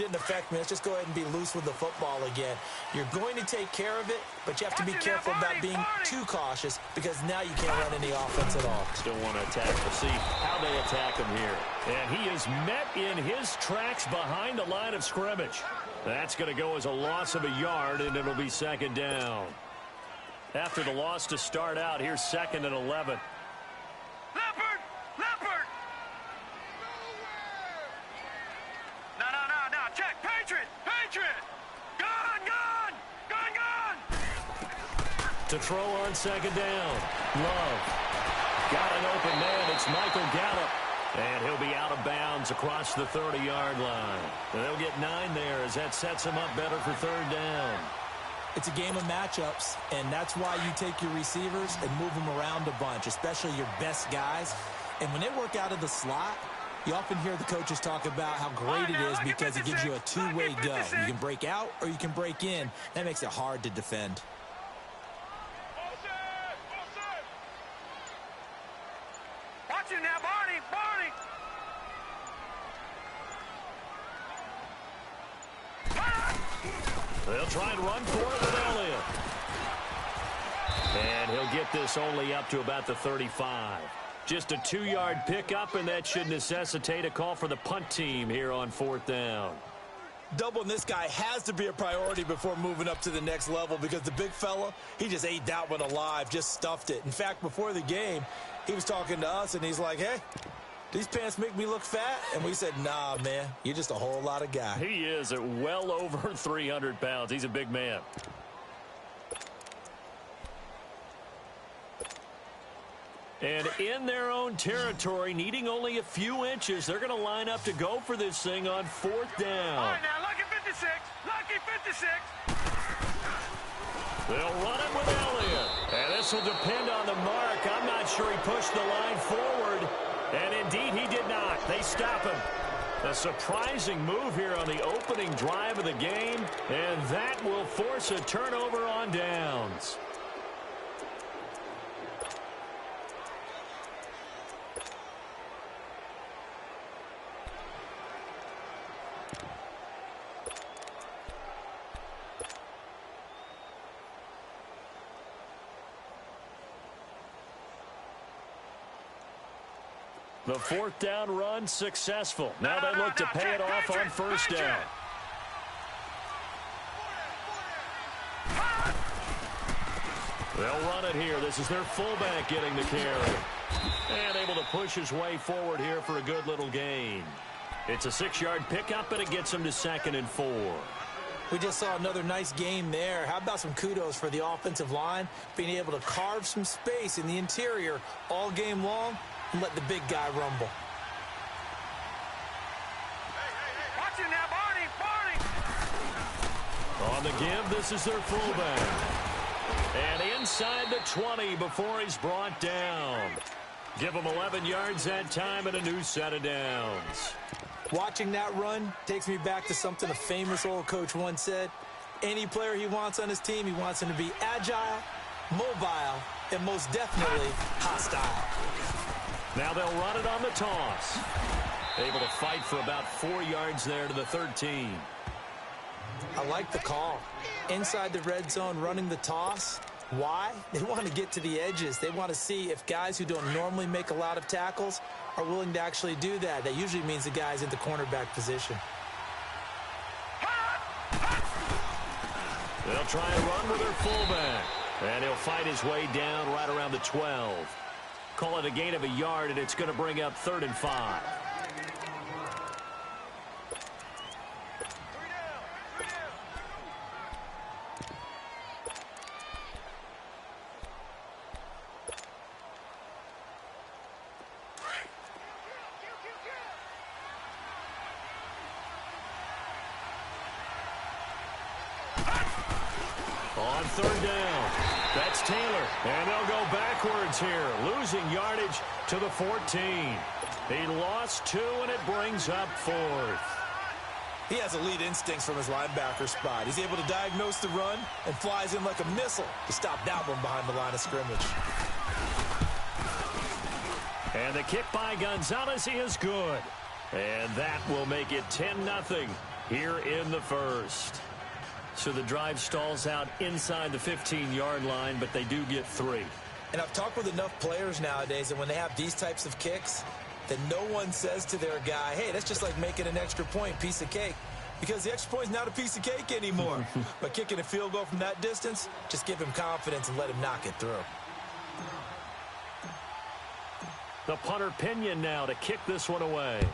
didn't affect me. Let's just go ahead and be loose with the football again. You're going to take care of it, but you have to be careful about being too cautious because now you can't run any offense at all. Still want to attack. We'll see how they attack him here. And he is met in his tracks behind the line of scrimmage. That's going to go as a loss of a yard, and it'll be second down. After the loss to start out, here's 2nd and 11. Leopard! Leopard! No. Check. Patriot! Patriot! Gone! Gone! Gone! Gone! To throw on second down. Love. Got an open man. It's Michael Gallup. And he'll be out of bounds across the 30-yard line. And they'll get 9 there as that sets him up better for third down. It's a game of matchups, and that's why you take your receivers and move them around a bunch, especially your best guys. And when they work out of the slot, you often hear the coaches talk about how great it is because it gives you a two-way go. You can break out or you can break in. That makes it hard to defend. Watch it now, Barney! Barney! They'll try and run for it with Elliott. And he'll get this only up to about the 35. Just a 2-yard pickup, and that should necessitate a call for the punt team here on 4th down. Doubling this guy has to be a priority before moving up to the next level because the big fella, he just ate that one alive, just stuffed it. In fact, before the game, he was talking to us, and he's like, hey, these pants make me look fat? And we said, nah, man, you're just a whole lot of guy. He is at well over 300 pounds. He's a big man. And in their own territory, needing only a few inches, they're going to line up to go for this thing on 4th down. All right, now, lucky 56. Lucky 56. They'll run it with Elliott. And this will depend on the mark. I'm not sure he pushed the line forward. And indeed, he did not. They stop him. A surprising move here on the opening drive of the game. And that will force a turnover on downs. The 4th down run successful. Now they look to pay it off on 1st down. They'll run it here. This is their fullback getting the carry. And able to push his way forward here for a good little gain. It's a 6-yard pickup, and it gets him to 2nd and 4. We just saw another nice game there. How about some kudos for the offensive line, being able to carve some space in the interior all game long and let the big guy rumble. Watch it now, Barney! Barney! On the give, this is their fullback. And inside the 20 before he's brought down. Give him 11 yards that time and a new set of downs. Watching that run takes me back to something a famous old coach once said. Any player he wants on his team, he wants him to be agile, mobile, and most definitely hostile. Now they'll run it on the toss. Able to fight for about 4 yards there to the 13. I like the call. Inside the red zone running the toss. Why? They want to get to the edges. They want to see if guys who don't normally make a lot of tackles are willing to actually do that. That usually means the guy's in the cornerback position. They'll try and run with their fullback. And he'll fight his way down right around the 12. Call it a gain of a yard, and it's going to bring up 3rd and 5. On 3rd down, that's Taylor, and they'll go backwards here, losing yardage to the 14. He lost 2, and it brings up 4th. He has elite instincts from his linebacker spot. He's able to diagnose the run and flies in like a missile to stop that one behind the line of scrimmage. And the kick by Gonzalez is good. And that will make it 10-0. here in the first. So the drive stalls out inside the 15-yard line, but they do get 3. And I've talked with enough players nowadays, and when they have these types of kicks, that no one says to their guy, hey, that's just like making an extra point, piece of cake. Because the extra point is not a piece of cake anymore. But kicking a field goal from that distance, just give him confidence and let him knock it through. The punter Pinion now to kick this one away.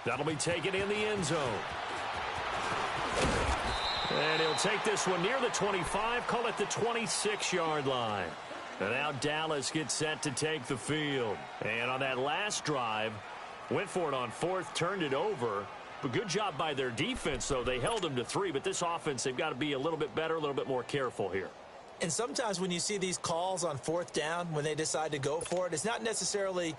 That'll be taken in the end zone. And he'll take this one near the 25, call it the 26-yard line. And now Dallas gets set to take the field. And on that last drive, went for it on 4th, turned it over. But good job by their defense, though. They held them to 3, but this offense, they've got to be a little bit better, a little bit more careful here. And sometimes when you see these calls on 4th down, when they decide to go for it, it's not necessarily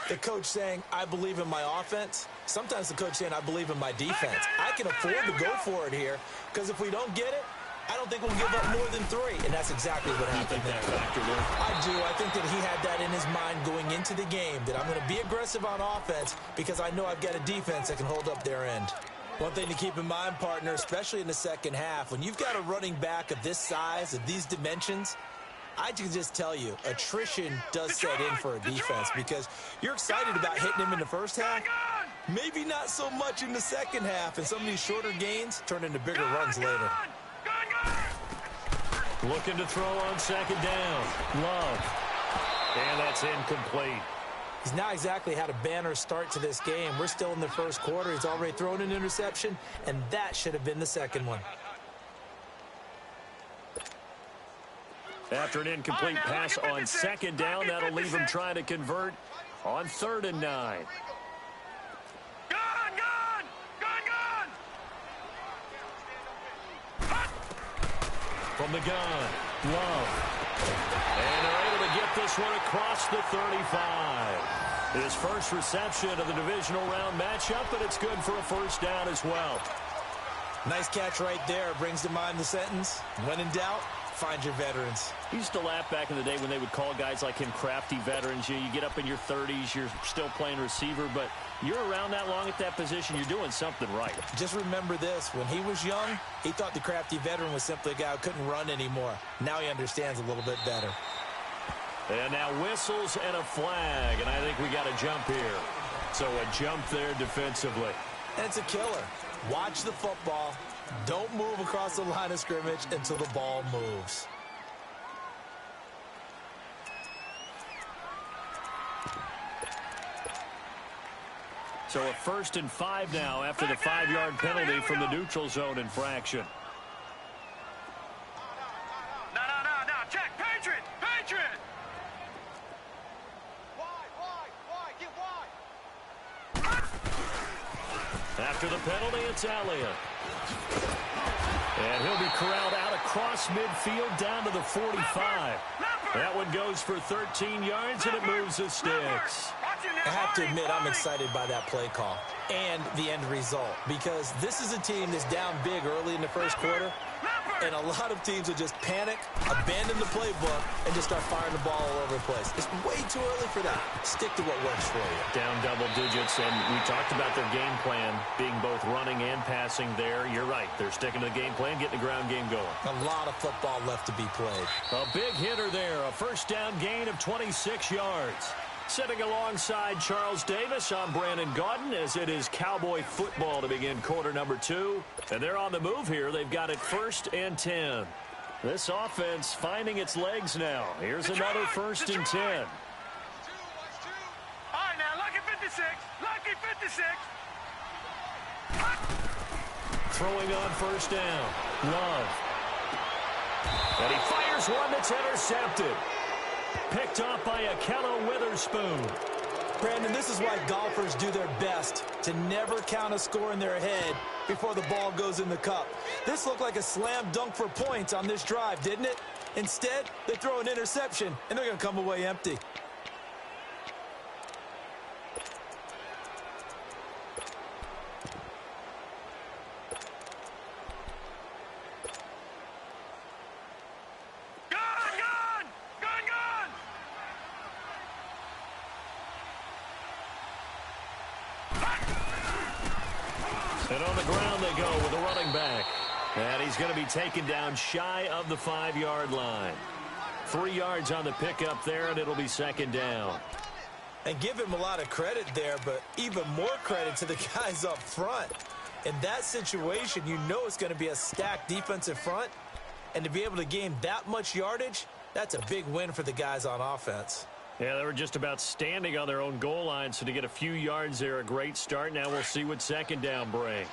the coach saying, I believe in my offense. Sometimes the coach saying, I believe in my defense. I can afford to go for it here, because if we don't get it, I don't think we'll give up more than 3. And that's exactly what happened there. I do. I think that he had that in his mind going into the game, that I'm going to be aggressive on offense because I know I've got a defense that can hold up their end. One thing to keep in mind, partner, especially in the second half, when you've got a running back of this size, of these dimensions, I can just tell you, attrition does set in for a defense because you're excited about hitting him in the first half. Maybe not so much in the second half, and some of these shorter gains turn into bigger runs later. Looking to throw on second down. Love. And that's incomplete. He's not exactly had a banner start to this game. We're still in the first quarter. He's already thrown an interception, and that should have been the second one. After an incomplete pass on second down, that'll leave him trying to convert on 3rd and 9. From the gun, Love. And they're able to get this one across the 35. His first reception of the divisional round matchup, but it's good for a first down as well. Nice catch right there. Brings to mind the sentence, when in doubt, find your veterans. He used to laugh back in the day when they would call guys like him crafty veterans. You get up in your 30s, you're still playing receiver, but you're around that long at that position, you're doing something right. Just remember this. When he was young, he thought the crafty veteran was simply a guy who couldn't run anymore. Now he understands a little bit better. And now whistles and a flag, and I think we got a jump here. So a jump there defensively. And it's a killer. Watch the football. Don't move across the line of scrimmage until the ball moves. So a 1st and 5 now after the 5-yard penalty from the neutral zone infraction. No, check, Patriot! Wide, get wide! After the penalty, it's Elliott. And he'll be corralled out across midfield down to the 45. That one goes for 13 yards, and it moves the sticks. I have to admit, I'm excited by that play call and the end result because this is a team that's down big early in the first quarter, and a lot of teams will just panic, abandon the playbook, and just start firing the ball all over the place. It's way too early for that. Stick to what works for you. Down double digits, and we talked about their game plan being both running and passing there. You're right. They're sticking to the game plan, getting the ground game going. A lot of football left to be played. A big hitter there, a first down gain of 26 yards. Sitting alongside Charles Davis, I'm Brandon Gaudin, as it is Cowboy football to begin quarter number 2. And they're on the move here. They've got it 1st and 10. This offense finding its legs now. Here's another 1st and 10. All right, now, lucky 56. Throwing on 1st down. Love. And he fires one that's intercepted. Picked off by Akello Witherspoon. Brandon, this is why golfers do their best to never count a score in their head before the ball goes in the cup. This looked like a slam dunk for points on this drive, didn't it? Instead, they throw an interception, and they're going to come away empty. And on the ground they go with a running back. And he's going to be taken down shy of the 5-yard line. 3 yards on the pickup there, and it'll be second down. And give him a lot of credit there, but even more credit to the guys up front. In that situation, you know it's going to be a stacked defensive front. And to be able to gain that much yardage, that's a big win for the guys on offense. Yeah, they were just about standing on their own goal line, so to get a few yards there, a great start. Now we'll see what second down brings.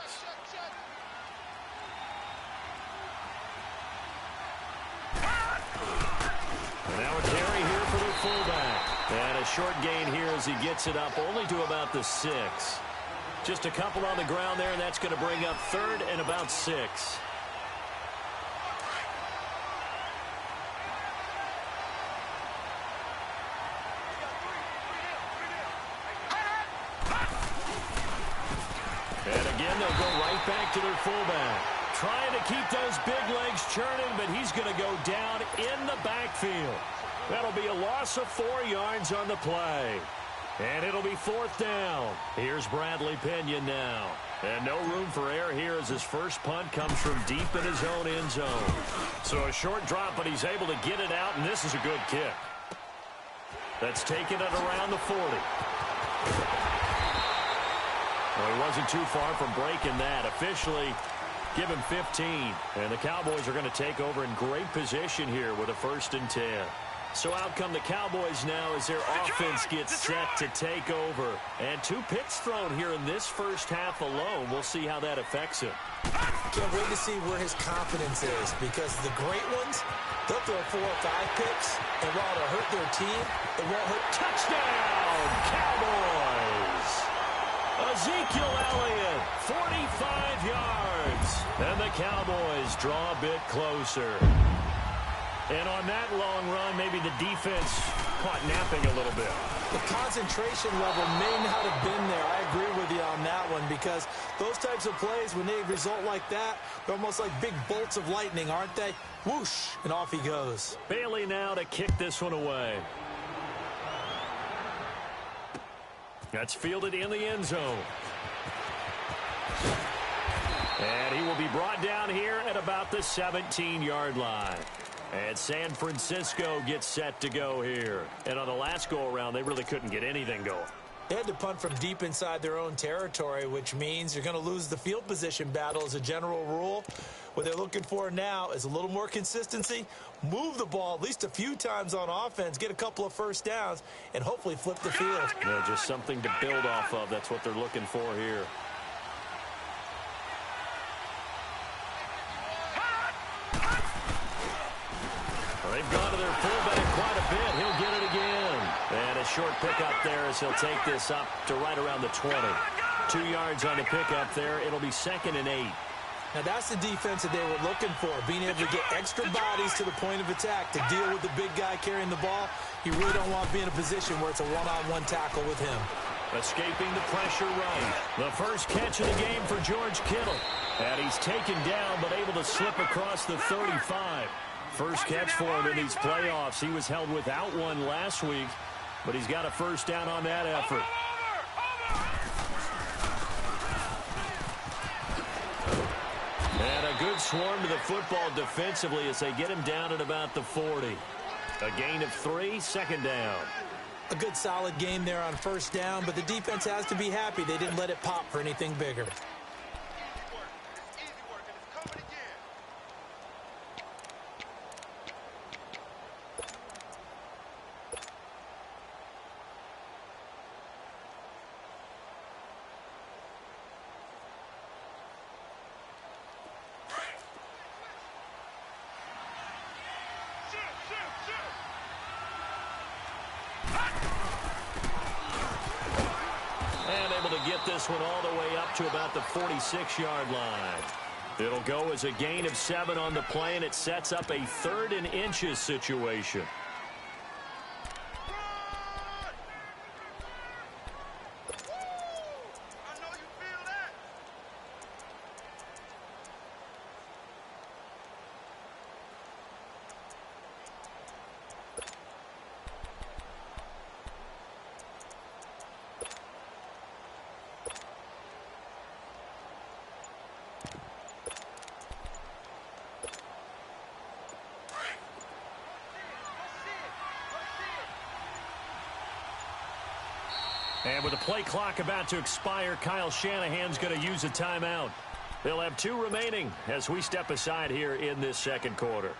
And now a carry here for the fullback. And a short gain here as he gets it up only to about the 6. Just a couple on the ground there, and that's going to bring up 3rd and about 6. And again, they'll go right back to their fullback. Trying to keep those big legs churning, but he's going to go down in the backfield. That'll be a loss of 4 yards on the play. And it'll be 4th down. Here's Bradley Pinion now. And no room for error here as his first punt comes from deep in his own end zone. So a short drop, but he's able to get it out, and this is a good kick. That's taken it around the 40. Well, he wasn't too far from breaking that. Officially, give him 15. And the Cowboys are going to take over in great position here with a 1st and 10. So out come the Cowboys now as their offense gets set to take over. And 2 picks thrown here in this first half alone. We'll see how that affects him. Can't wait to see where his confidence is, because the great ones, they'll throw 4 or 5 picks, and while it'll hurt their team, it won't hurt. Touchdown, Cowboys! Ezekiel Elliott, 45 yards. And the Cowboys draw a bit closer. And on that long run, maybe the defense caught napping a little bit. The concentration level may not have been there. I agree with you on that one, because those types of plays, when they result like that, they're almost like big bolts of lightning, aren't they? Whoosh, and off he goes. Bailey now to kick this one away. That's fielded in the end zone. And he will be brought down here at about the 17-yard line. And San Francisco gets set to go here. And on the last go-around, they really couldn't get anything going. They had to punt from deep inside their own territory, which means you're going to lose the field position battle as a general rule. What they're looking for now is a little more consistency, move the ball at least a few times on offense, get a couple of 1st downs, and hopefully flip the field. Yeah, just something to build off of. That's what they're looking for here. They've gone to their fullback quite a bit. He'll get it again. And a short pickup there as he'll take this up to right around the 20. 2 yards on the pickup there. It'll be 2nd and 8. Now that's the defense that they were looking for, being able to get extra bodies to the point of attack to deal with the big guy carrying the ball. You really don't want to be in a position where it's a one-on-one tackle with him. Escaping the pressure right. The first catch of the game for George Kittle. And he's taken down but able to slip across the 35. First catch for him in these playoffs. He was held without one last week, but he's got a 1st down on that effort. And a good swarm to the football defensively as they get him down at about the 40. A gain of 3, 2nd down. A good solid game there on 1st down, but the defense has to be happy they didn't let it pop for anything bigger. Get this one all the way up to about the 46-yard line. It'll go as a gain of 7 on the play, and it sets up a 3rd and inches situation. And with the play clock about to expire, Kyle Shanahan's going to use a timeout. They'll have 2 remaining as we step aside here in this second quarter.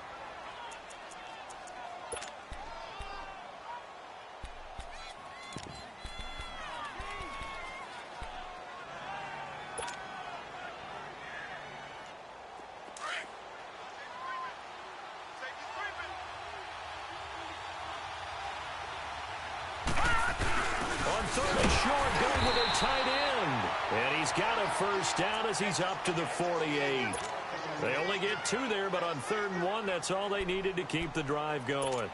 First down as he's up to the 48. They only get 2 there, but on 3rd and 1, that's all they needed to keep the drive going.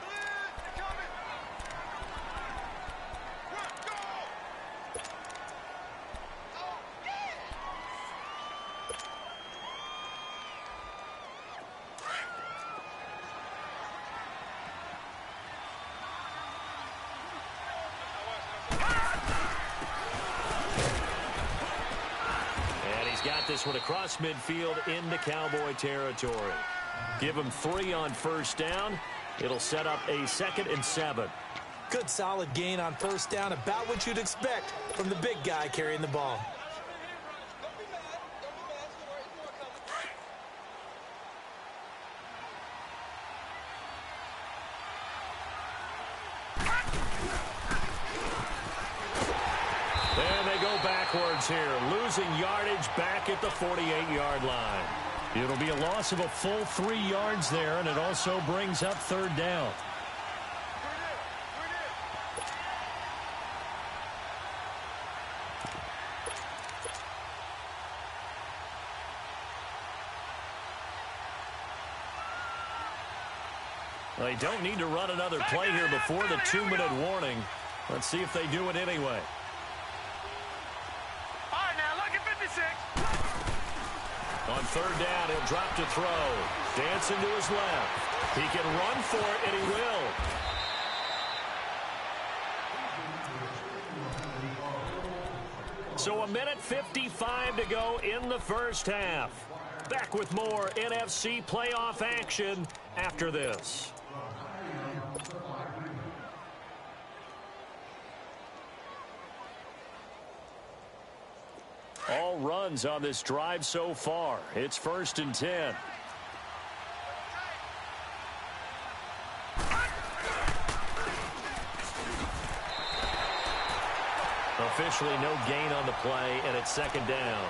This one across midfield into Cowboy territory. Give him 3 on first down. It'll set up a 2nd and 7. Good solid gain on first down, about what you'd expect from the big guy carrying the ball. Backwards here, losing yardage back at the 48-yard line. It'll be a loss of a full 3 yards there, and it also brings up 3rd down. They don't need to run another play here before the 2-minute warning. Let's see if they do it anyway. On 3rd down, he'll drop to throw. Dancing to his left. He can run for it, and he will. So 1:55 to go in the first half. Back with more NFC playoff action after this. All runs on this drive so far. It's 1st and 10. Officially no gain on the play, and it's 2nd down.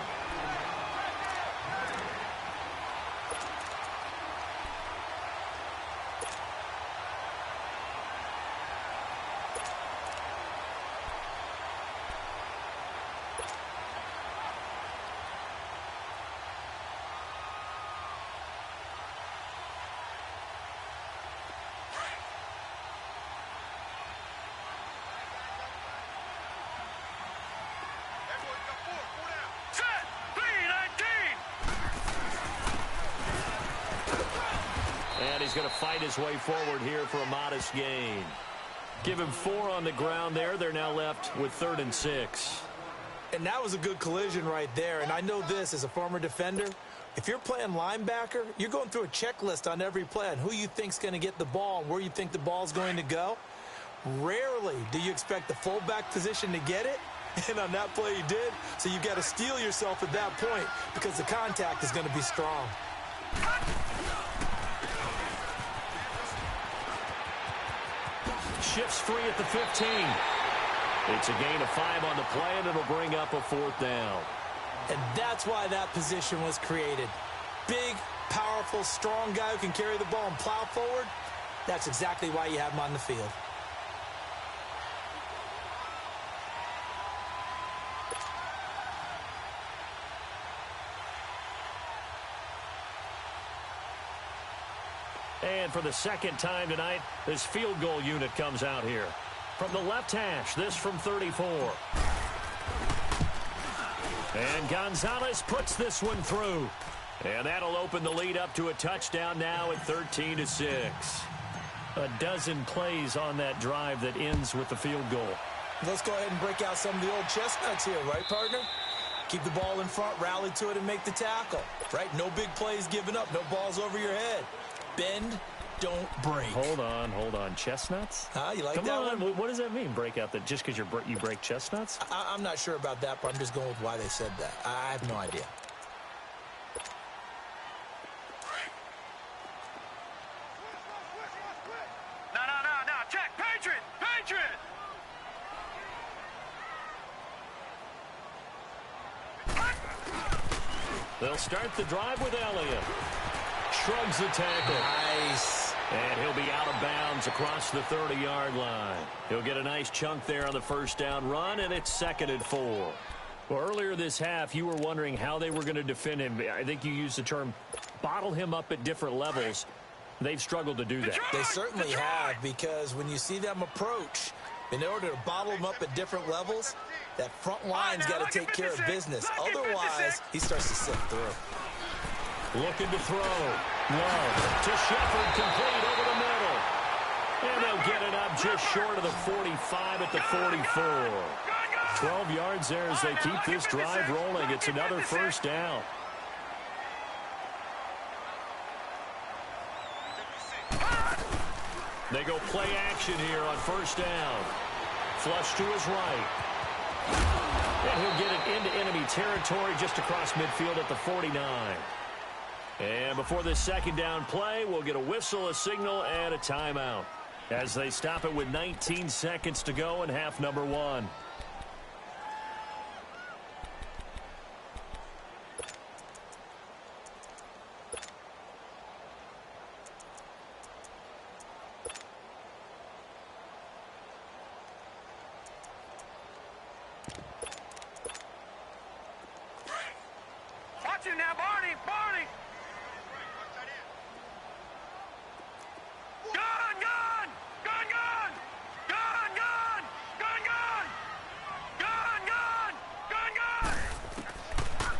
He's going to fight his way forward here for a modest gain. Give him 4 on the ground there. They're now left with 3rd and 6. And that was a good collision right there. And I know this as a former defender. If you're playing linebacker, you're going through a checklist on every play on who you think's going to get the ball and where you think the ball's going to go. Rarely do you expect the fullback position to get it. And on that play he did. So you've got to steel yourself at that point because the contact is going to be strong. Shifts free at the 15. It's a gain of 5 on the play, and it'll bring up a 4th down. And that's why that position was created. Big, powerful, strong guy who can carry the ball and plow forward. That's exactly why you have him on the field. And for the 2nd time tonight, this field goal unit comes out here. From the left hash, this from 34. And Gonzalez puts this one through. And that'll open the lead up to a touchdown now at 13-6. A dozen plays on that drive that ends with the field goal. Let's go ahead and break out some of the old chestnuts here, right, partner? Keep the ball in front, rally to it, and make the tackle, right? No big plays given up, no balls over your head. Bend, don't break. Hold on. Chestnuts? You like Come that on. one? What does that mean, break out? Just because you break chestnuts? I'm not sure about that, but I'm just going with why they said that. I have no idea. No. Check. Patriot. They'll start the drive with Elliott. Shrugs the tackle. Nice. And he'll be out of bounds across the 30-yard line. He'll get a nice chunk there on the first down run, and it's 2nd and 4. Well, earlier this half, you were wondering how they were going to defend him. I think you used the term bottle him up at different levels. They've struggled to do that. They certainly have, because when you see them approach, in order to bottle them up at different levels, that front line's got to take care of business. Otherwise, he starts to sift through. Looking to throw. Love to Shepard, complete over the middle. And they'll get it up just short of the 45 at the 44. 12 yards there as they keep this drive rolling. It's another first down. They go play action here on first down. Flush to his right. And he'll get it into enemy territory just across midfield at the 49. And before this second down play, we'll get a whistle, a signal, and a timeout as they stop it with 19 seconds to go in half number 1. Watch him now, Barney.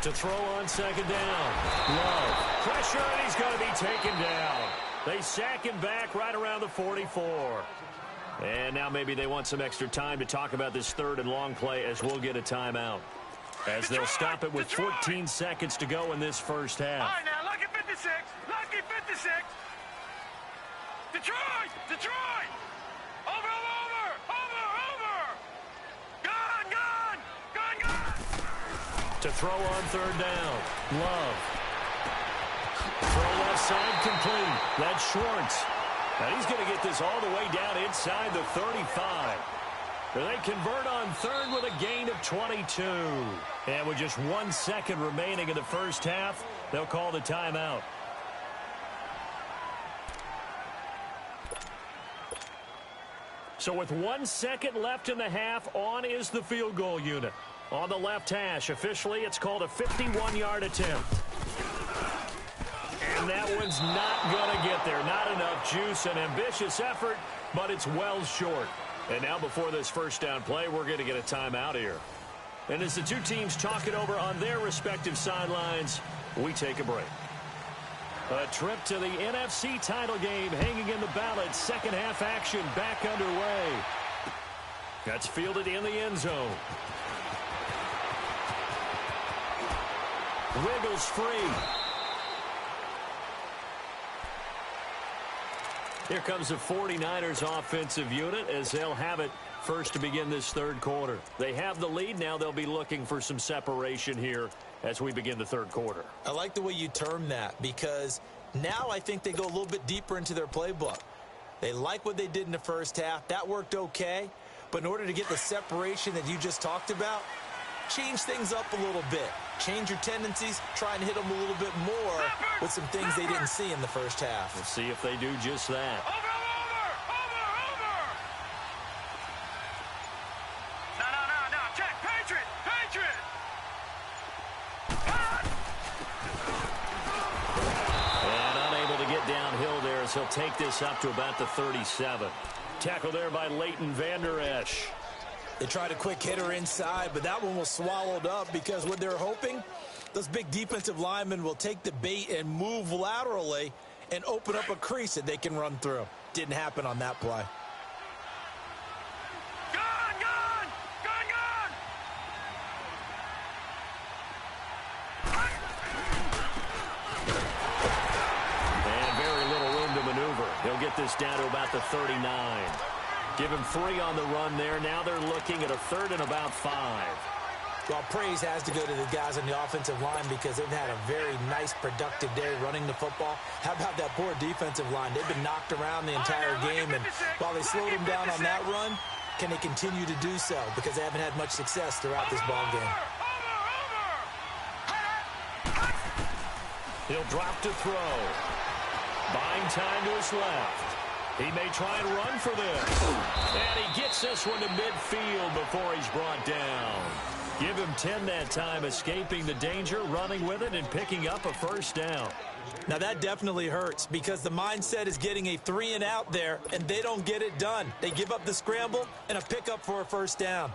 To throw on second down. Love. Pressure, and he's going to be taken down. They sack him back right around the 44. And now maybe they want some extra time to talk about this third and long play as we'll get a timeout. As they'll stop it with 14 seconds to go in this first half. All right, now, lucky 56. Lucky 56. Detroit. Over. Gun. To throw on third down. Love. Throw left side complete. That's Schwartz. And he's going to get this all the way down inside the 35. They convert on third with a gain of 22. And with just 1 second remaining in the first half, they'll call the timeout. So with 1 second left in the half, on is the field goal unit. On the left hash, officially, it's called a 51-yard attempt. And that one's not going to get there. Not enough juice, an ambitious effort, but it's well short. And now before this first down play, we're going to get a timeout here. And as the two teams talk it over on their respective sidelines, we take a break. A trip to the NFC title game hanging in the balance. Second half action back underway. That's fielded in the end zone. Wiggles free. Here comes the 49ers offensive unit as they'll have it first to begin this third quarter. They have the lead. Now they'll be looking for some separation here as we begin the third quarter. I like the way you term that, because now I think they go a little bit deeper into their playbook. They like what they did in the first half. That worked okay. But in order to get the separation that you just talked about, change things up a little bit. Change your tendencies. Try and hit them a little bit more with some things they didn't see in the first half. We'll see if they do just that. Over. No. Check. Patriot. And unable to get downhill there as he'll take this up to about the 37. Tackle there by Leighton Vander Esch. They tried a quick hitter inside, but that one was swallowed up because what they're hoping, those big defensive linemen will take the bait and move laterally and open up a crease that they can run through. Didn't happen on that play. Gun. And very little room to maneuver. He'll get this down to about the 39. Give him 3 on the run there. Now they're looking at a 3rd and about 5. Well, praise has to go to the guys on the offensive line because they've had a very nice, productive day running the football. How about that poor defensive line? They've been knocked around the entire game, and while they slowed them down on that run, can they continue to do so? Because they haven't had much success throughout this ball game. He'll drop to throw. Buying time to his left. He may try and run for this. And he gets this one to midfield before he's brought down. Give him 10 that time, escaping the danger, running with it, and picking up a 1st down. Now, that definitely hurts because the mindset is getting a 3-and-out there, and they don't get it done. They give up the scramble and a pickup for a 1st down.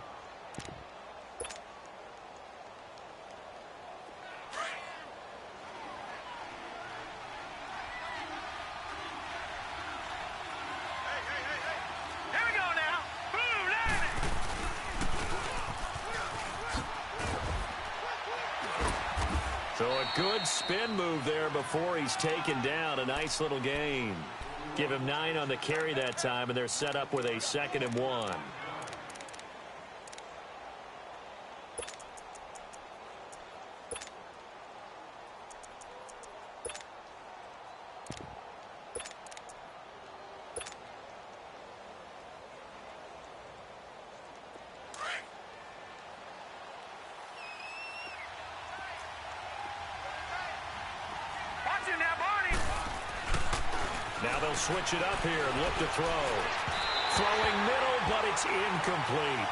So a good spin move there before he's taken down. A nice little gain. Give him 9 on the carry that time, and they're set up with a 2nd and 1. Now they'll switch it up here and look to throw. Throwing middle, but it's incomplete.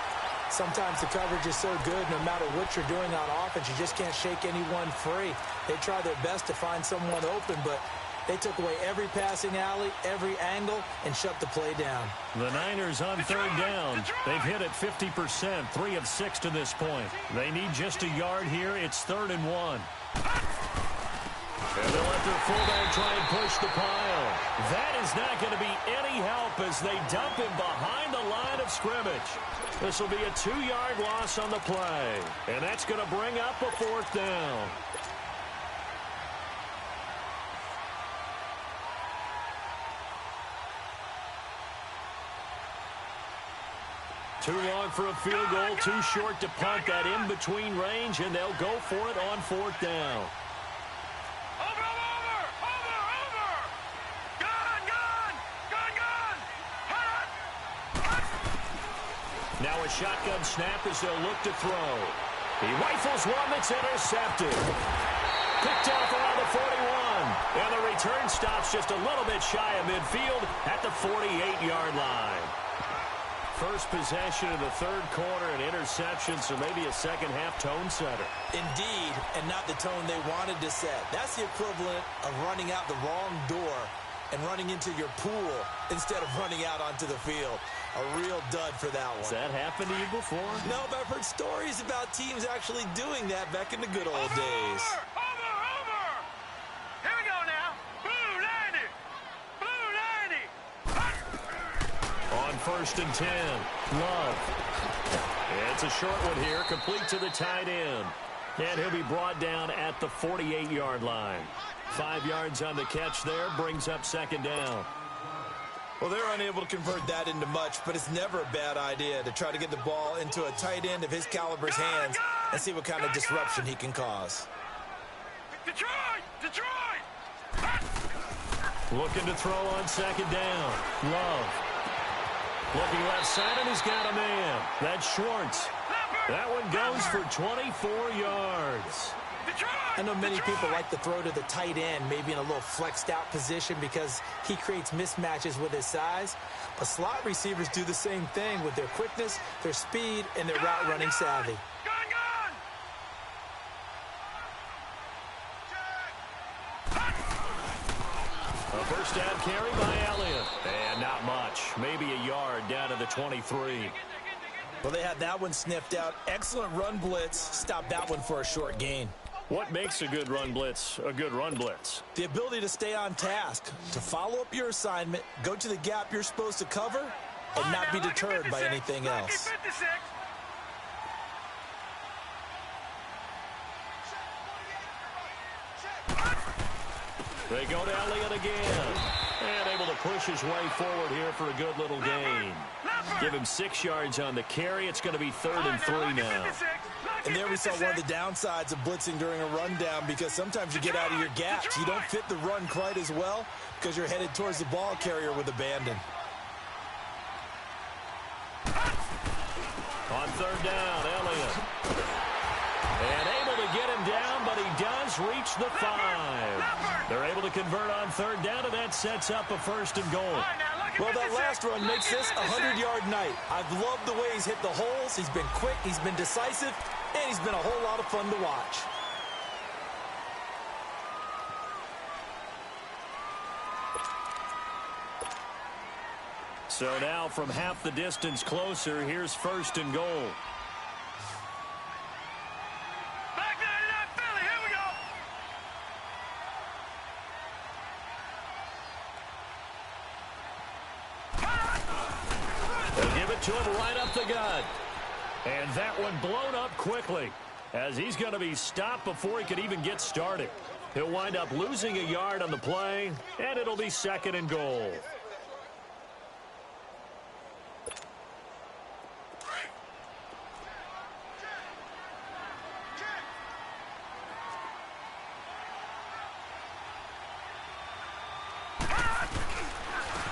Sometimes the coverage is so good, no matter what you're doing on offense, you just can't shake anyone free. They try their best to find someone open, but they took away every passing alley, every angle, and shut the play down. The Niners on 3rd down. They've hit it 50%, 3 of 6 to this point. They need just a yard here. It's 3rd and 1. And they'll let their fullback try and push the pile. That is not going to be any help as they dump him behind the line of scrimmage. This will be a 2-yard loss on the play. And that's going to bring up a 4th down. Too long for a field goal, too short to punt that in-between range, and they'll go for it on 4th down. Now a shotgun snap as they'll look to throw. He rifles one that's intercepted. Picked off around the 41. And the return stops just a little bit shy of midfield at the 48-yard line. First possession of the 3rd quarter, an interception, so maybe a second-half tone setter. Indeed, and not the tone they wanted to set. That's the equivalent of running out the wrong door and running into your pool instead of running out onto the field. A real dud for that one. Has that happened to you before? No, but I've heard stories about teams actually doing that back in the good old days. Over! Here we go now. Blue 90! Blue 90! On 1st and 10, Love. It's a short one here, complete to the tight end. And he'll be brought down at the 48-yard line. 5 yards on the catch there, brings up 2nd down. Well, they're unable to convert that into much, but it's never a bad idea to try to get the ball into a tight end of his caliber's hands and see what kind of disruption he can cause. Detroit! Looking to throw on 2nd down. Love. Looking left side, and he's got a man. That's Schwartz. That one goes for 24 yards. I know many people like to throw to the tight end, maybe in a little flexed out position because he creates mismatches with his size. But slot receivers do the same thing with their quickness, their speed, and their route running savvy. A 1st down carry by Elliott. And not much. Maybe a yard down to the 23. Well, they had that one sniffed out. Excellent run blitz. Stopped that one for a short gain. What makes a good run blitz a good run blitz? The ability to stay on task, to follow up your assignment, go to the gap you're supposed to cover, and not be deterred by anything else. They go to Elliott again. And able to push his way forward here for a good little gain. Give him 6 yards on the carry. It's going to be 3rd and 3 now. And there we saw one of the downsides of blitzing during a rundown, because sometimes you get out of your gaps. You don't fit the run quite as well because you're headed towards the ball carrier with abandon. On 3rd down, Elliott. And able to get him down, but he does reach the 5. They're able to convert on 3rd down, and that sets up a 1st and goal. Well, that last run makes this a 100-yard night. I've loved the way he's hit the holes. He's been quick, he's been decisive, and he's been a whole lot of fun to watch. So now from half the distance closer, here's 1st and goal. Back 99 Philly, here we go. They'll give it to him right up the gut. And that one blown up quickly, as he's going to be stopped before he could even get started. He'll wind up losing a yard on the play, and it'll be 2nd and goal.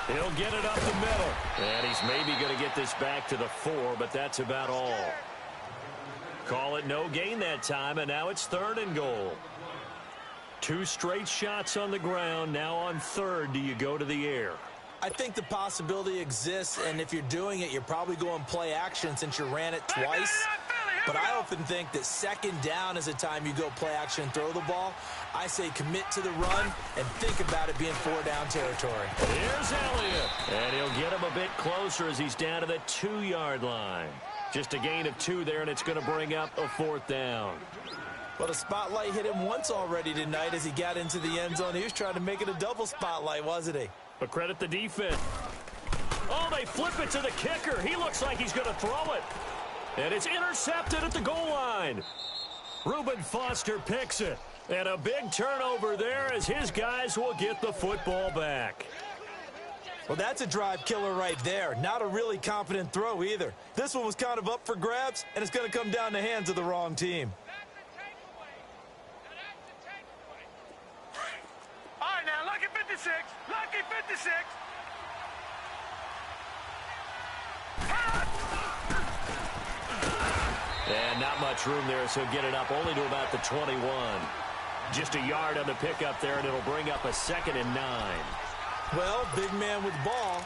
He'll get it up the middle. And he's maybe going to get this back to the 4, but that's about all. Call it no gain that time, and now it's 3rd and goal. 2 straight shots on the ground. Now on 3rd, do you go to the air? I think the possibility exists, and if you're doing it, you're probably going play action since you ran it twice. But I often think that 2nd down is a time you go play action and throw the ball. I say commit to the run and think about it being 4-down territory. Here's Elliott. And he'll get him a bit closer as he's down to the 2-yard line. Just a gain of 2 there, and it's going to bring up a 4th down. Well, the spotlight hit him once already tonight as he got into the end zone. He was trying to make it a double spotlight, wasn't he? But credit the defense. Oh, they flip it to the kicker. He looks like he's going to throw it. And it's intercepted at the goal line. Reuben Foster picks it. And a big turnover there as his guys will get the football back. Well, that's a drive killer right there. Not a really confident throw either. This one was kind of up for grabs, and it's going to come down the hands of the wrong team. All right, now, lucky 56. Lucky 56. And not much room there, so get it up only to about the 21. Just a yard on the pickup there, and it'll bring up a 2nd and 9. Well, big man with ball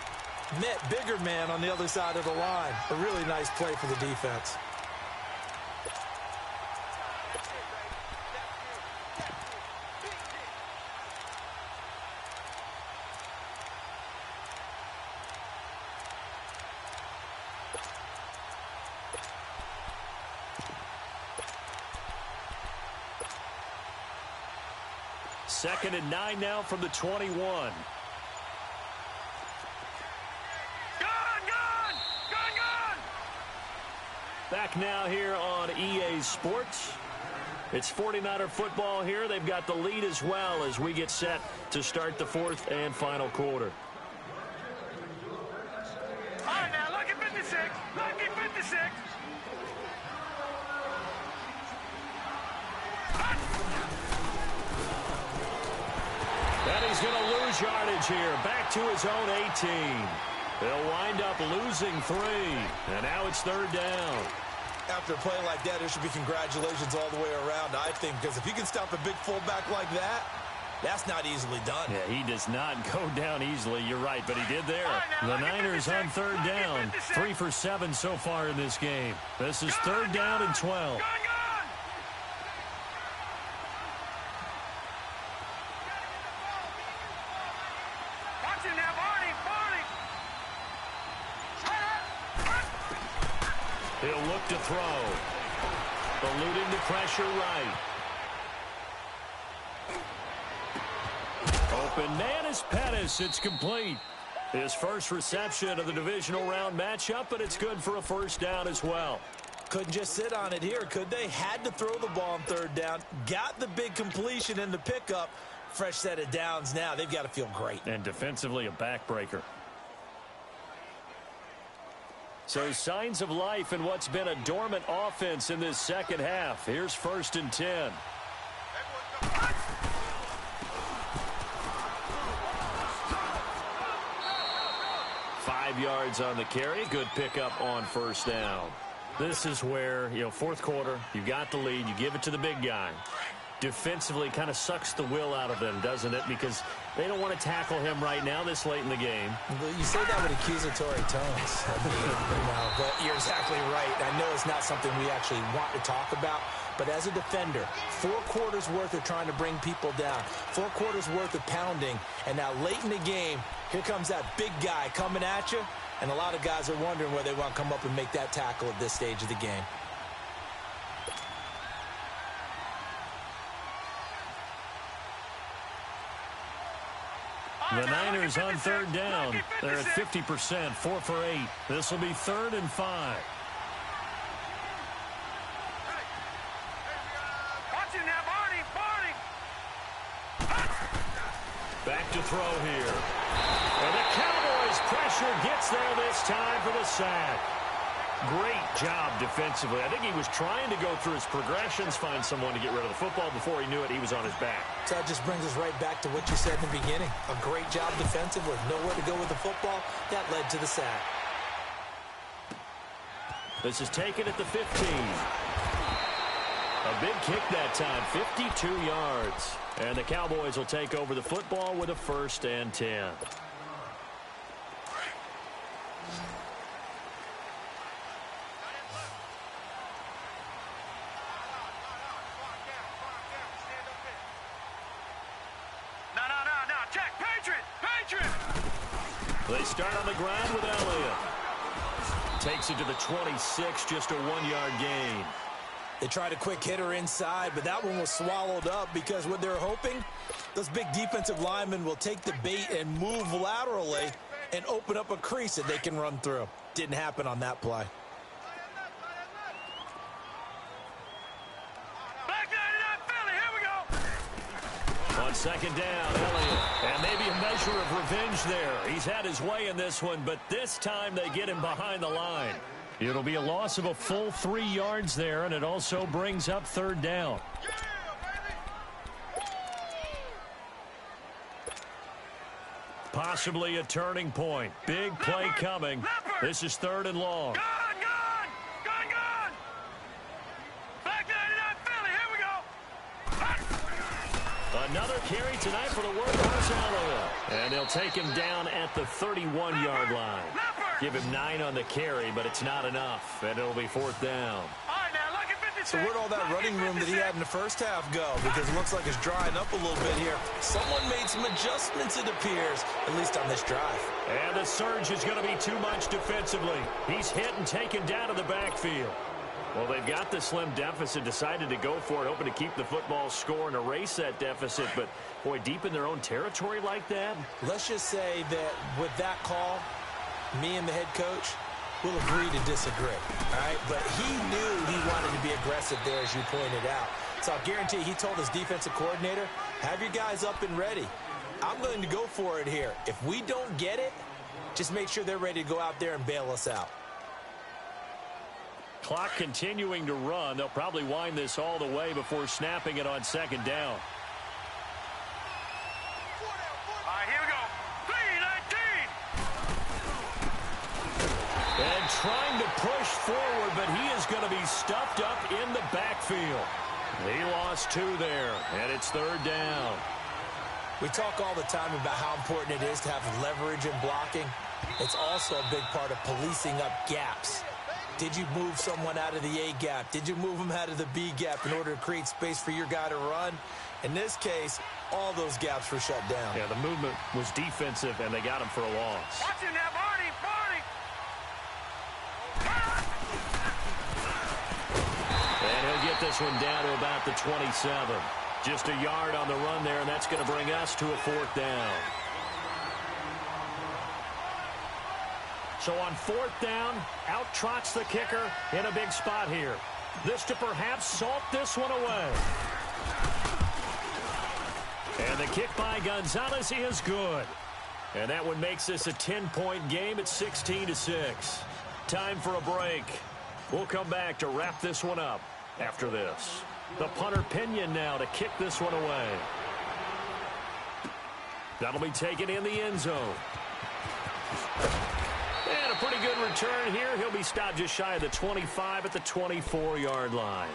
met bigger man on the other side of the line. A really nice play for the defense. Second and 9 now from the 21. Gone! Back now here on EA Sports. It's 49er football here. They've got the lead as well as we get set to start the 4th and final quarter. All right, now, lucky 56. Lucky 56. And he's going to lose yardage here. Back to his own 18. They'll wind up losing 3. And now it's 3rd down. After a play like that, there should be congratulations all the way around, I think, because if you can stop a big fullback like that, that's not easily done. Yeah, he does not go down easily. You're right, but he did there. The Niners on 3rd down. 3 for 7 so far in this game. This is 3rd down and 12. He'll look to throw. Eluding the pressure right. Open man is Pettis. It's complete. His first reception of the divisional round matchup, but it's good for a 1st down as well. Couldn't just sit on it here, could they? Had to throw the ball on 3rd down. Got the big completion in the pickup, Fresh set of downs now. They've got to feel great. And defensively, a backbreaker. So signs of life in what's been a dormant offense in this second half. Here's 1st and 10. 5 yards on the carry. Good pickup on 1st down. This is where, fourth quarter, you got the lead. You give it to the big guy. Defensively kind of sucks the will out of them, doesn't it? Because they don't want to tackle him right now this late in the game. You say that with accusatory tones. But you're exactly right. I know it's not something we actually want to talk about. But as a defender, 4 quarters worth of trying to bring people down, 4 quarters worth of pounding, and now late in the game, here comes that big guy coming at you, and a lot of guys are wondering whether they want to come up and make that tackle at this stage of the game. The Niners on 3rd down. They're at 50%, 4 for 8. This will be 3rd and 5. Back to throw here. And the Cowboys' pressure gets there this time for the sack. Great job defensively. I think he was trying to go through his progressions, find someone to get rid of the football. Before he knew it, he was on his back. So that just brings us right back to what you said in the beginning. A great job defensively. Nowhere to go with the football. That led to the sack. This is taken at the 15. A big kick that time, 52 yards. And the Cowboys will take over the football with a 1st and 10. They start on the ground with Elliott. Takes it to the 26, just a 1-yard gain. They tried a quick hitter inside, but that one was swallowed up because what they're hoping, those big defensive linemen will take the bait and move laterally and open up a crease that they can run through. Didn't happen on that play. On 2nd down, Elliott. And maybe a measure of revenge there. He's had his way in this one, but this time they get him behind the line. It'll be a loss of a full 3 yards there, and it also brings up 3rd down. Possibly a turning point. Big play coming. This is 3rd and long. Another carry tonight for the workhorse Elliott. And they'll take him down at the 31-yard line. Give him 9 on the carry, but it's not enough. And it'll be 4th down. So where'd all that running room that he had in the first half go? Because it looks like it's drying up a little bit here. Someone made some adjustments, it appears, at least on this drive. And the surge is going to be too much defensively. He's hit and taken down to the backfield. Well, they've got the slim deficit, decided to go for it, hoping to keep the football score and erase that deficit. But, boy, deep in their own territory like that. Let's just say that with that call, me and the head coach will agree to disagree, all right? But he knew he wanted to be aggressive there, as you pointed out. So I'll guarantee he told his defensive coordinator, have your guys up and ready. I'm going to go for it here. If we don't get it, just make sure they're ready to go out there and bail us out. Clock continuing to run. They'll probably wind this all the way before snapping it on 2nd down. All right, here we go. 3-19. And trying to push forward, but he is going to be stuffed up in the backfield. He lost 2 there, and it's 3rd down. We talk all the time about how important it is to have leverage in blocking. It's also a big part of policing up gaps. Did you move someone out of the A gap? Did you move them out of the B gap in order to create space for your guy to run? In this case, all those gaps were shut down. Yeah, the movement was defensive, and they got him for a loss. Watch him now, Barney! And he'll get this one down to about the 27. Just a yard on the run there, and that's going to bring us to a 4th down. So on 4th down, out trots the kicker in a big spot here. This to perhaps salt this one away. And the kick by Gonzalez is good. And that one makes this a 10-point game at 16-6. Time for a break. We'll come back to wrap this one up after this. The punter Pinion now to kick this one away. That'll be taken in the end zone. And a pretty good return here. He'll be stopped just shy of the 25 at the 24-yard line.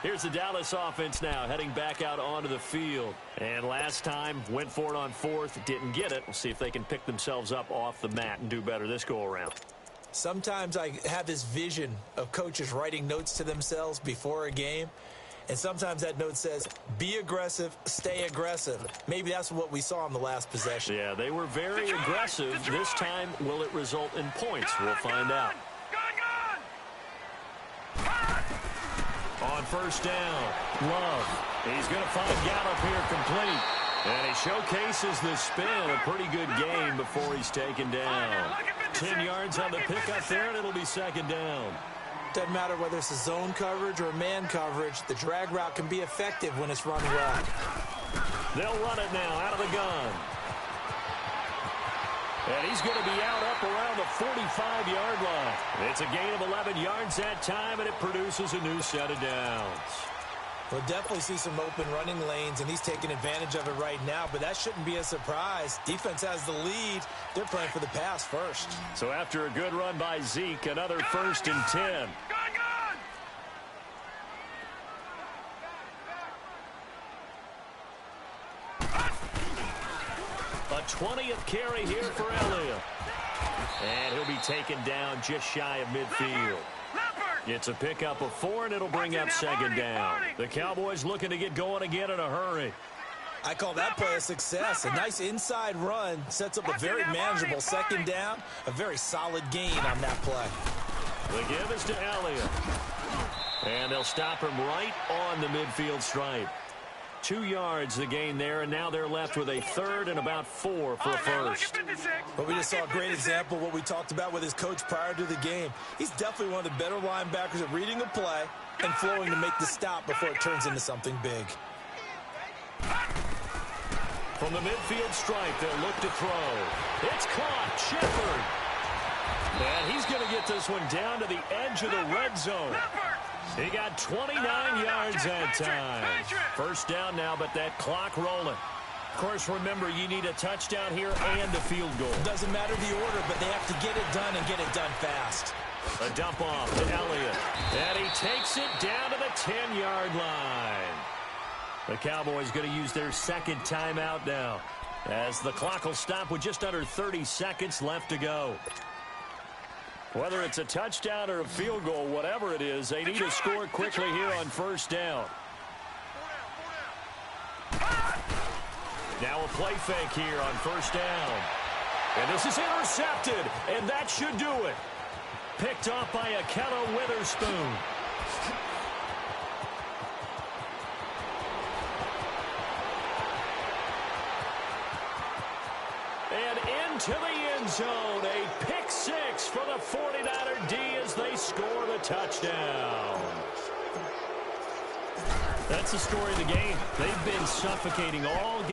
Here's the Dallas offense now heading back out onto the field. And last time went for it on fourth, didn't get it. We'll see if they can pick themselves up off the mat and do better this go-around. Sometimes I have this vision of coaches writing notes to themselves before a game. And sometimes that note says, be aggressive, stay aggressive. Maybe that's what we saw in the last possession. Yeah, they were very aggressive. This time, will it result in points? We'll find out. On first down, Love. He's going to find Gallup here complete. And he showcases the spin. A pretty good game before he's taken down. 10 yards on the pickup there, and it'll be second down. Doesn't matter whether it's a zone coverage or man coverage. The drag route can be effective when it's run well. They'll run it now out of the gun. And he's going to be out up around the 45-yard line. It's a gain of 11 yards that time, and it produces a new set of downs. We'll definitely see some open running lanes, and he's taking advantage of it right now, but that shouldn't be a surprise. Defense has the lead. They're playing for the pass first. So after a good run by Zeke, another 1st and 10. A 20th carry here for Elliott. And he'll be taken down just shy of midfield. It's a pickup of 4, and it'll bring up second down. The Cowboys looking to get going again in a hurry. I call that play a success. A nice inside run sets up a very manageable second down. A very solid gain on that play. The give is to Elliott. And they'll stop him right on the midfield stripe. 2 yards the gain there, and now they're left with a 3rd and about 4 for a first. But we just saw a great example of what we talked about with his coach prior to the game. He's definitely one of the better linebackers at reading a play and flowing to make the stop before it turns into something big. From the midfield stripe, they'll look to throw. It's caught. Shepard. And he's going to get this one down to the edge of the red zone. He got 29 yards that time. First down now, but that clock rolling. Of course, remember, you need a touchdown here and a field goal. Doesn't matter the order, but they have to get it done and get it done fast. A dump off to Elliott. And he takes it down to the 10-yard line. The Cowboys going to use their second timeout now, as the clock will stop with just under 30 seconds left to go. Whether it's a touchdown or a field goal, whatever it is, they need to score quickly here on first down. Now a play fake here on first down. And this is intercepted, and that should do it. Picked off by Akello Witherspoon. And into the end zone, a pick six for the 49er D as they score the touchdown. That's the story of the game. They've been suffocating all game.